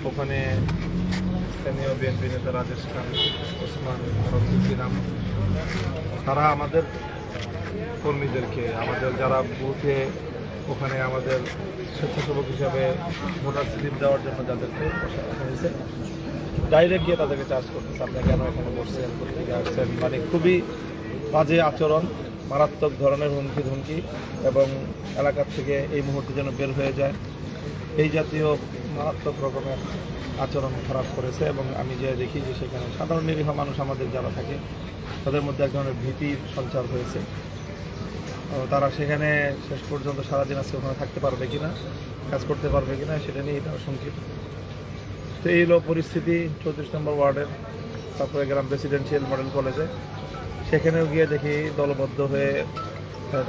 ওখানে স্থানীয় বিএনপি নেতা রাজেশ খান, ওসমান, নাম তারা আমাদের কর্মীদেরকে, আমাদের যারা বুথে ওখানে আমাদের স্বেচ্ছাসেবক হিসাবে ভোটার স্লিপ দেওয়ার জন্য যাদেরকে হয়েছে ডাইরেক্ট গিয়ে তাদেরকে চার্জ করতেছে, আপনি কেন এখানে বসছেন, কোথেকে আসছেন, মানে খুবই বাজে আচরণ, মারাত্মক ধরনের হুমকি ধুমকি এবং এলাকার থেকে এই মুহূর্তে যেন বের হয়ে যায় এই জাতীয় মারাত্মক রকমের আচরণ খারাপ করেছে। এবং আমি যে দেখি যে সেখানে সাধারণ নিরীহ মানুষ আমাদের যারা থাকে তাদের মধ্যে এক ধরনের ভীতির সঞ্চার হয়েছে। তারা সেখানে শেষ পর্যন্ত সারাদিন আজকে ওখানে থাকতে পারবে কিনা, কাজ করতে পারবে কিনা সেটা নিয়ে তারা শঙ্কিত। তো এই হলো পরিস্থিতি 34 নম্বর ওয়ার্ডের তারপরে গ্রাম রেসিডেন্সিয়াল মডেল কলেজে। সেখানেও গিয়ে দেখি দলবদ্ধ হয়ে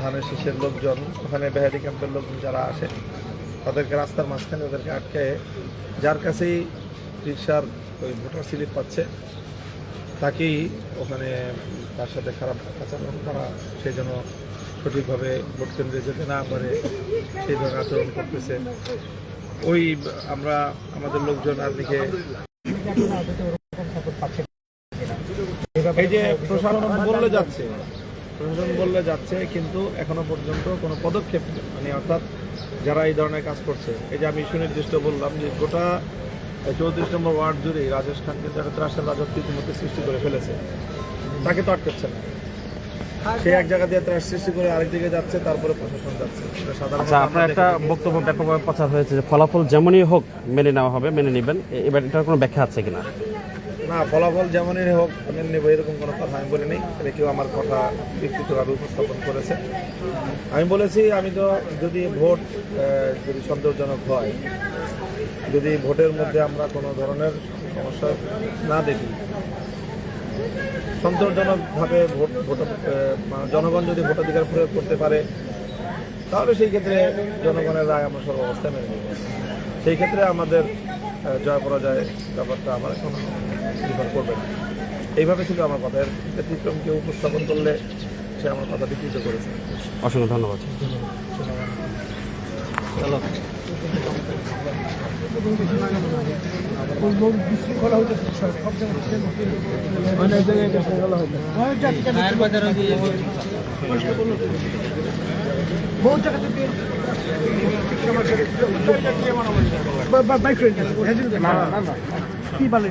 ধানের শীষের লোকজন, ওখানে বেহারি ক্যাম্পের লোকজন যারা আসে তাদেরকে রাস্তার মাঝখানে ওদেরকে আটকে, যার কাছেই রিক্সার ওই ভোটার স্লিপ পাচ্ছে তাকেই ওখানে তার সাথে খারাপ আচরণ করা, সেই জন্য সঠিকভাবে ভোট কেন্দ্রে যেতে না পারে সেই ধরনের আচরণ করতেছে। ওই আমরা আমাদের লোকজন আর দিকে এই যে প্রশাসন বললে যাচ্ছে কিন্তু এখনো পর্যন্ত কোনো পদক্ষেপ মানে অর্থাৎ যারা এই ধরনের কাজ করছে, এই যে আমি সুনির্দিষ্ট বললাম যে গোটা 34 নম্বর ওয়ার্ড জুড়ে রাজেশ খান কিন্তু একটা ত্রাসের রাজত্ব ইতিমধ্যে সৃষ্টি করে ফেলেছে, তাকে তো আটকাচ্ছে না। সে এক জায়গা দিয়ে ত্রাস সৃষ্টি করে আরেক দিকে যাচ্ছে, তারপরে প্রশাসন যাচ্ছে। সাধারণত আপনার একটা বক্তব্য ব্যাপকভাবে প্রচার হয়েছে যে ফলাফল যেমনই হোক মেনে নেওয়া হবে, মেনে নেবেন, এবার এটার কোনো ব্যাখ্যা আছে কিনা? না, ফলাফল যেমনই হোক মেনে নেব এরকম কোনো কথা আমি বলিনি। কেউ আমার কথা বিকৃতভাবে উপস্থাপন করেছে। আমি বলেছি আমি তো যদি ভোট যদি সন্দেহজনক হয়, যদি ভোটের মধ্যে আমরা কোনো ধরনের সমস্যা না দেখি, সন্তোষজনকভাবে জনগণ যদি ভোটাধিকার প্রয়োগ করতে পারে তাহলে সেই ক্ষেত্রে জনগণের রায় আমরা সর্বাবস্থায় মেনে নেব। সেই ক্ষেত্রে আমাদের জয় পরাজয় ব্যাপারটা আমার কোনো নির্ভর করবে না। এইভাবে ছিল আমার কথা। এর ব্যতিক্রমকে উপস্থাপন করলে সে আমার কথা বিকৃত করেছে। অসংখ্য ধন্যবাদ। বিশৃঙ্খলা হইতে সব জায়গায় কি বলে